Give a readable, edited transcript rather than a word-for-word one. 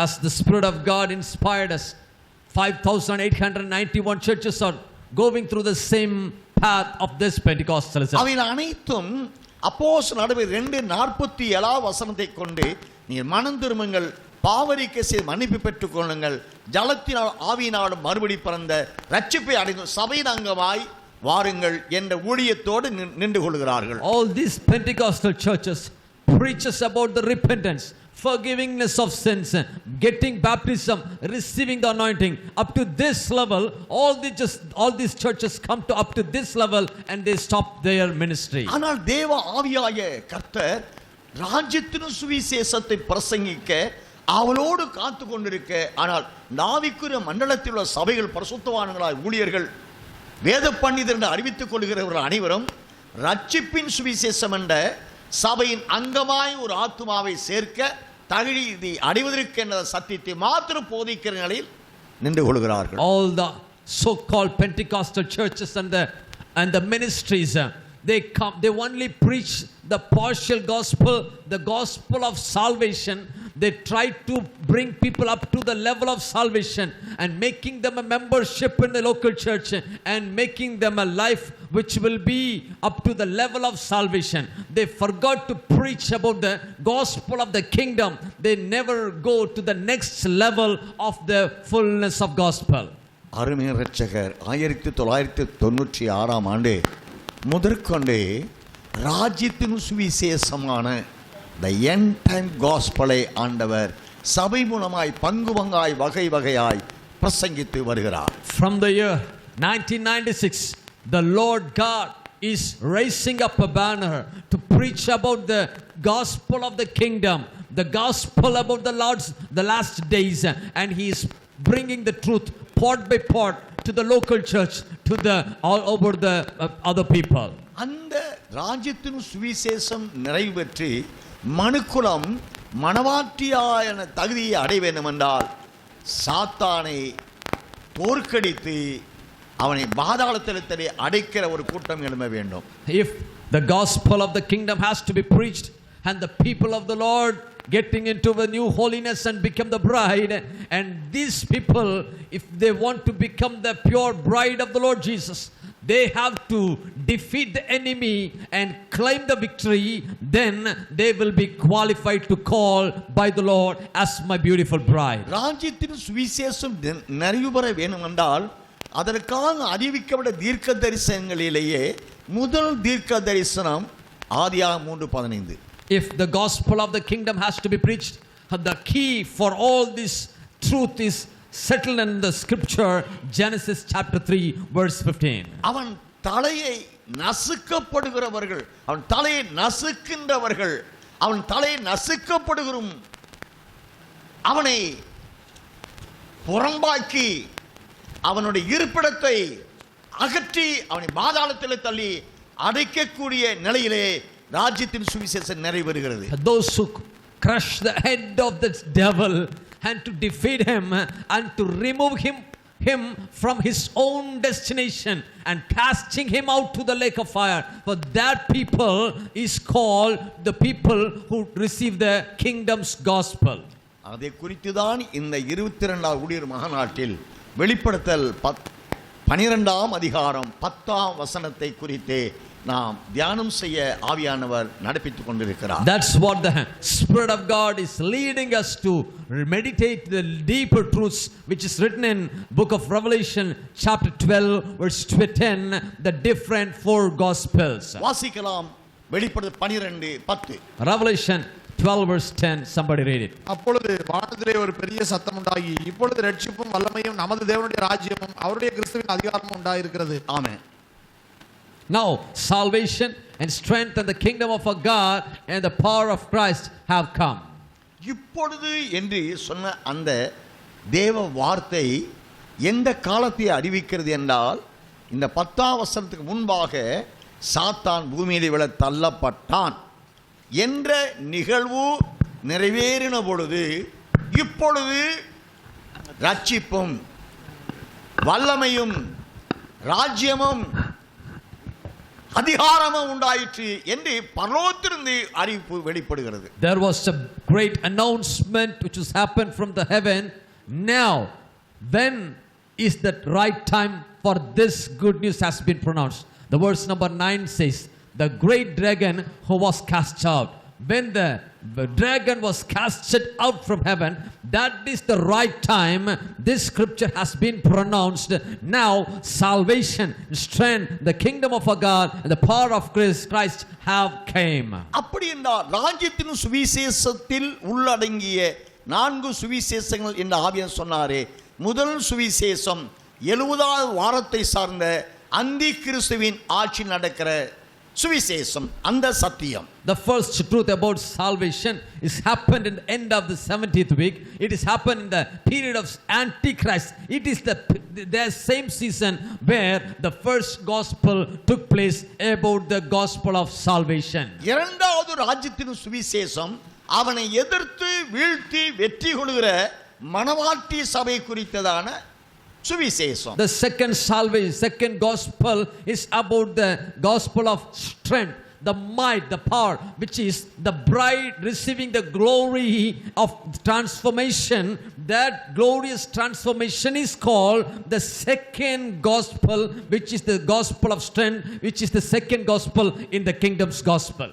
as the Spirit of God inspired us, 5,891 churches are going through the same path of this Pentecostalism. அவைகள் அனைத்தும் அப்போஸ்தலர் நடவடிக்கைகள் 2:47 வசனத்தை கொண்டு நீர் மனம் திரும்புங்கள், பாவரிக்கை செய்து மன்னிப்பு பெற்றுக் கொள்ளுங்கள், ஜலத்தினால் ஆவியினாலும் மறுபடி பிறந்த ரட்சிப்பை அடைந்து சபையின் அங்கமாய் வாருங்கள் என்ற ஊழியத்தோடு நின்று கொள்கிறார்கள். All these Pentecostal churches preaches about the repentance, forgivingness of sins, getting baptism, receiving the anointing. Up to this level, all these churches come to up to this level and they stop their ministry. ஆனால் தேவ ஆவியாய கர்த்தர் ராஜ்யத்தின் சுவிசேஷத்தை பிரசங்கிக்க அவளோடு காத்து கொண்டிருக்க, ஆனால் நாவிக்குரிய மண்டலத்தில் உள்ள சபைகள் பரிசுத்தவான்களாய் ஊழியர்கள் வேத பண்டிதர் என்று அறிவித்துக் கொள்கிறவர்கள் அனைவரும் ரட்சிப்பின் சுவிசேஷம் என்ற சபையின் அங்கமாய் ஒரு ஆத்துமாவை சேர்க்க தகுதி அடைவதற்கு என்ற சத்தியத்தை மாத்திரம் போதிக்கிற நிலையில் நின்று கொள்கிறார்கள். All the so-called Pentecostal churches and the ministries, they only preach the partial gospel, the gospel of salvation. They try to bring people up to the level of salvation and making them a membership in the local church and making them a life which will be up to the level of salvation. They forgot to preach about the gospel of the kingdom. They never go to the next level of the fullness of gospel. அருமை இரட்சகர் 1996 ஆண்டு முதற்கொண்டே ராஜ்யத்தின் சுவிசேஷமான the end time gospel-ஐ ஆண்டவர் சபை மூலமாய் பங்கு பங்காய் வகை வகையாய் பிரசங்கித்து வருகிறார். From the year 1996, the Lord God is raising up a banner to preach about the gospel of the kingdom, the gospel about the last days, and he is bringing the truth part by part to the local church, to the all over the other people. அந்த ராஜ்யத்தின் சுவிசேஷம் நிறைவேற்றி மனுக்குலம் மனவாட்டியான தகுதியை அடைய வேண்டும் என்றால் சாத்தானை தோற்கடித்து அவனை பாதாளத்திலே அடைக்கிற ஒரு கூட்டம் எழும்ப வேண்டும். If the gospel of the kingdom has to be preached and the people of the Lord getting into the new holiness and become the bride, and these people, if they want to become the pure bride of the Lord Jesus, they have to defeat the enemy and claim the victory, then they will be qualified to call by the Lord as my beautiful bride. ராஜ்யத்தின் சுவிசேஷம் நிறைவு பெற வேண்டும் என்றால் அதற்காக அறிவிக்கப்பட்ட தீர்க்க தரிசனங்களிலேயே முதல் தீர்க்க தரிசனம் ஆதியாகமம் 3:15. If the gospel of the kingdom has to be preached, the key for all this truth is settled in the scripture, Genesis chapter 3 verse 15. அவன் தலையை நசுக்கப்படுகிறவர்கள், அவன் தலையை நசுக்கின்றவர்கள், அவன் தலையை நசுக்கப்படுகிறோம், அவனை புறம்பாக்கி அவனுடைய இருப்பிடத்தை அகற்றி அவனை பாதாளத்தில் தள்ளி அடைக்கக்கூடிய நிலையிலே ராஜ்யத்தின் சுவிசேஷம் நிறைவேறுகிறது. Those who crush the head of the devil and to defeat him and to remove him from his own destination and casting him out to the lake of fire, for that people is called the people who receive the kingdom's gospel. அதை குறித்துதான் இந்த 22ஆம் ஊழியர் மகாநாட்டில் வெளிப்படுத்தல் 12ஆம் அதிகாரம் 10ஆம் வசனத்தை குறித்து நாம் தியானம் செய்ய ஆவியானவர் நடப்பித்துக் கொண்டிருக்கிறார். That's what the Spirit of God is leading us to meditate the deeper truths which is written in book of Revelation chapter 12 verse 10, the different four gospels. வாசிக்கலாம். வெளிப்படுத்தல் 12:10. Revelation 12 verse 10, somebody read it. அப்பொழுது வானத்திலே ஒரு பெரிய சத்தம் உண்டாகி, இப்பொழுது ரட்சிப்பும் வல்லமையும் நமது தேவனுடைய ராஜ்யமும் அவருடைய கிறிஸ்துவின் அதிகாரமும் உண்டாயிருக்கிறது. ஆமென். Now salvation and strength and the kingdom of our God and the power of Christ have come. இப்பொழுது என்று சொன்ன அந்த தேவ வார்த்தை எந்த காலத்தை அறிவிக்கிறது என்றால், இந்த 10ஆம் வசனத்துக்கு முன்பாக சாத்தான் பூமியிலே விழ தள்ளப்பட்டான் என்ற நிகழ்வு நிறைவேறின பொழுது இப்பொழுது ரட்சிப்பும் வல்லமையும் ராஜ்யமும் அதிகாரமும் உண்டாயிற்று என்று பரலோகத்திலிருந்து அறிவிப்பு வெளிப்படுகிறது. There was a great announcement which has happened from the heaven. Now, when is the right time for this good news has been pronounced? The verse number 9 says, the great dragon who was cast out. When the dragon was casted out from heaven, that is the right time this scripture has been pronounced. Now salvation, strength, the kingdom of our God and the power of Christ have came. அப்படி என்றால் ராஜ்யத்தின் சுவிசேஷத்தில் உள்ளடங்கிய 4 சுவிசேஷங்கள் என்று ஆவியானவர் சொன்னாரே. முதல் சுவிசேஷம் 70வது வாரத்தை சார்ந்த அந்தி கிறிஸ்துவின் ஆட்சி நடக்கிற சுவிசேஷம், அந்த சத்தியம். The first truth about salvation is happened in the end of the 70th week. It is happened in the period of Antichrist. It is the same season where the first gospel took place about the gospel of salvation. இரண்டாவது ராஜ்யத்தின் சுவிசேஷம் அவனை எதிர்த்து வீழ்த்தி வெற்றி கொள்கிற மணவாட்டி சபை குறித்ததான சுவிசேஷம். The second gospel is about the gospel of strength, the might, the power, which is the bride receiving the glory of transformation. That glorious transformation is called the second gospel, which is the gospel of strength, which is the second gospel in the kingdom's gospel.